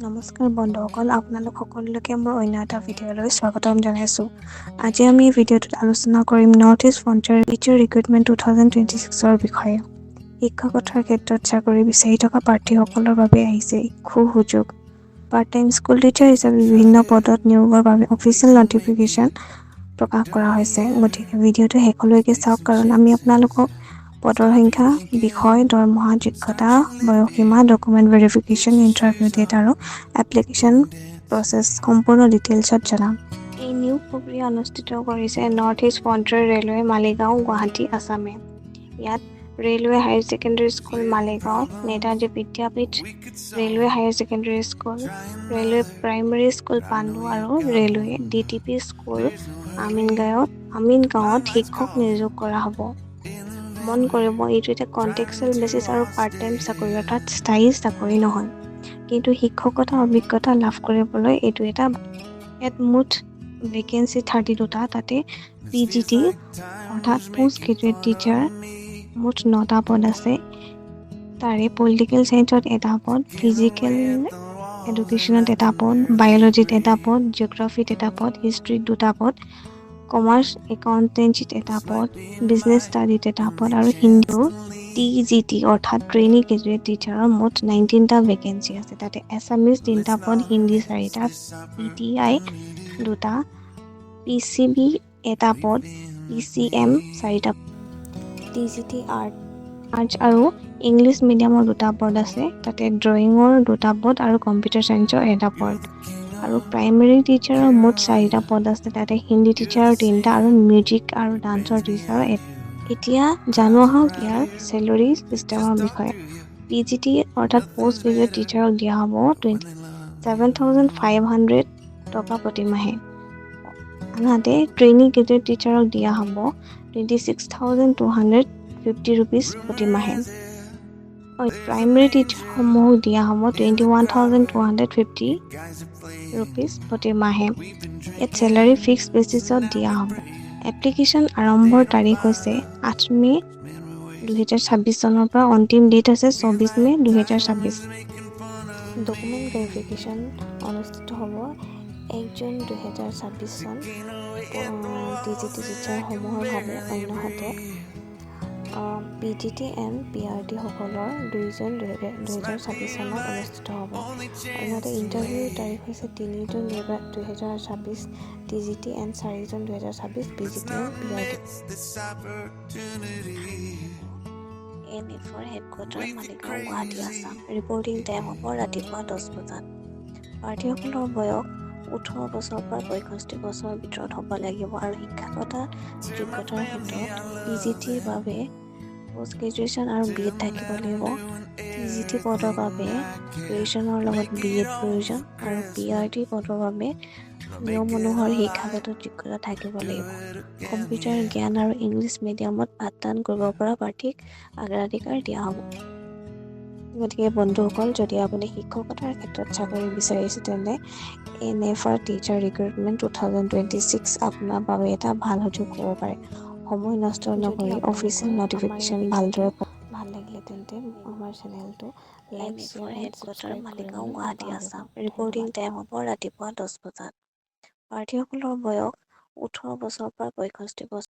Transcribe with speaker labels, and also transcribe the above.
Speaker 1: নমস্কাৰ বন্ধুসকল, আপোনালোক সকলোকে মোৰ অন্য এটা ভিডিঅ'লৈ স্বাগতম জনাইছোঁ। আজি আমি ভিডিঅ'টোত আলোচনা কৰিম north east frontier teacher recruitment 2026ৰ বিষয়ে। শিক্ষকতাৰ ক্ষেত্ৰত চাকৰি বিচাৰি থকা প্ৰাৰ্থীসকলৰ বাবে আহিছে সুযোগ। পাৰ্ট টাইম স্কুল টিচাৰ হিচাপে বিভিন্ন পদত নিয়োগৰ বাবে অফিচিয়েল নটিফিকেশ্যন প্ৰকাশ কৰা হৈছে। গতিকে ভিডিঅ'টো শেষলৈকে চাওক, কাৰণ আমি আপোনালোকক পদৰ সংখ্যা, বিষয়, দৰমহা, যোগ্যতা, বয়সসীমা, ডকুমেণ্ট ভেৰিফিকেশ্যন, ইণ্টাৰভিউ ডেট আৰু এপ্লিকেশ্যন প্ৰচেছ সম্পূৰ্ণ ডিটেইলছত জনাম। এই নিয়োগ প্ৰক্ৰিয়া অনুষ্ঠিত কৰিছে north east frontier railway, Maligaon, Guwahati, আছামে। ইয়াত railway higher secondary school Maligaon, Netaji Vidyapith, railway higher secondary school, railway primary school Pandu আৰু ৰেলৱে DTP স্কুল আমিনগাঁৱত শিক্ষক নিয়োগ কৰা হ'ব। মন কৰিব, এইটো এটা কণ্ট্ৰেকচুৱেল বেচিছ আৰু পাৰ্ট টাইম চাকৰি, অৰ্থাৎ স্থায়ী চাকৰি নহয়। কিন্তু শিক্ষকতা অভিজ্ঞতা লাভ কৰিবলৈ এইটো এটা ইয়াত মুঠ ভেকেঞ্চি 32টা, তাতে PGT অৰ্থাৎ পোষ্ট গ্ৰেজুৱেট টিচাৰ মুঠ 9টা পদ আছে। তাৰে পলিটিকেল চায়েন্সত এটা পদ, ফিজিকেল এডুকেশ্যনত এটা পদ, বায়'লজিত এটা পদ, জিঅ'গ্ৰাফিত এটা পদ, হিষ্ট্ৰীত 2টা পদ, কমাৰ্চ একাউণ্টেঞ্চিত এটা পদ, বিজনেছ ষ্টাডিত এটা পদ আৰু হিন্দীও TGT অৰ্থাৎ ট্ৰেইনী গ্ৰেজুৱেট টিচাৰৰ মুঠ 19টা ভেকেঞ্চি আছে। তাতে এছামিজ 3টা পদ, হিন্দী 4টা, PTI 2টা, PCB এটা পদ, PCM 4টা, TGT আৰ্টছ আৰু ইংলিছ মিডিয়ামৰ 2টা পদ আছে। তাতে ড্ৰয়িঙৰ 2টা পদ আৰু কম্পিউটাৰ চায়েন্সৰ এটা পদ। আৰু প্ৰাইমেৰী টিচাৰৰ মুঠ 4টা পদ আছে। তাতে হিন্দী টিচাৰৰ 3টা আৰু মিউজিক আৰু ডান্সৰ টিচাৰৰ এটা। এতিয়া জানো আহক ইয়াৰ চেলাৰী চিষ্টেমৰ বিষয়ে। PGT অৰ্থাৎ পোষ্ট গ্ৰেজুৱেট টিচাৰক দিয়া হ'ব 27,500 টকা প্ৰতিমাহে। আনহাতে ট্ৰেইনী গ্ৰেজুৱেট টিচাৰক দিয়া হ'ব 26,250 ৰুপিজ প্ৰতিমাহে। প্ৰাইমেৰী টিচাৰসমূহক দিয়া হ'ব 21,250 ৰুপিজ প্ৰতিমাহে। ইয়াত চেলাৰী ফিক্সড বেচিছত দিয়া হ'ব। এপ্লিকেশ্যন আৰম্ভৰ তাৰিখ হৈছে 8 মে' 2026 চনৰ পৰা, অন্তিম ডেট আছে 24 মে' 2026। ডকুমেণ্ট ভেৰিফিকেশ্যন অনুষ্ঠিত হ'ব 1 জুন 2026 চন। TGT টিচাৰসমূহৰ বাবে অন্যহাতে PTT এণ্ড PRT সকলৰ 2 জুন 2026 চনত অনুষ্ঠিত হ'ব। অন্যহাতে ইণ্টাৰভিউৰ তাৰিখ হৈছে 3 June 2026 TGT and 4 June 2026 PGT and PRT। NFৰ headquarter Maligaon, Guwahati, Assam. Reporting time হ'ব ৰাতিপুৱা 10 বজাত। প্ৰাৰ্থীসকলৰ বয়স 18 বছৰৰ পৰা 65 বছৰৰ ভিতৰত হ'ব লাগিব আৰু শিক্ষাগত যোগ্যতাৰ ক্ষেত্ৰত PGTৰ বাবে পোষ্ট গ্ৰেজুৱেশ্যন আৰু BEd থাকিব লাগিব। TGT পদৰ বাবে গ্ৰেজুৱেশ্যনৰ লগত BEd প্ৰয়োজন আৰু PRT পদৰ বাবে নিয়ম অনুসৰি শিক্ষাগত যোগ্যতা থাকিব লাগিব। কম্পিউটাৰ জ্ঞান আৰু ইংলিছ মিডিয়ামত পাঠদান কৰিব পৰা প্ৰাৰ্থীক অগ্ৰাধিকাৰ দিয়া হ'ব। গতিকে বন্ধুসকল, যদি আপুনি শিক্ষকতাৰ ক্ষেত্ৰত চাকৰি বিচাৰিছে তেন্তে NFৰ টিচাৰ ৰিক্ৰুটমেণ্ট 2026 আপোনাৰ বাবে এটা ভাল সুযোগ হ'ব পাৰে। সময় নষ্ট নকৰি অফিচিয়েল নটিফিকেশ্যন ভালদৰে ভাল লাগিলে তেন্তে আমাৰ চেনেলটো like, share and subscribe Maligaon, Guwahati, Assam. Reporting time হ'ব ৰাতিপুৱা 10 বজাত। প্ৰাৰ্থীসকলৰ বয়স 18 বছৰৰ পৰা 65 বছৰ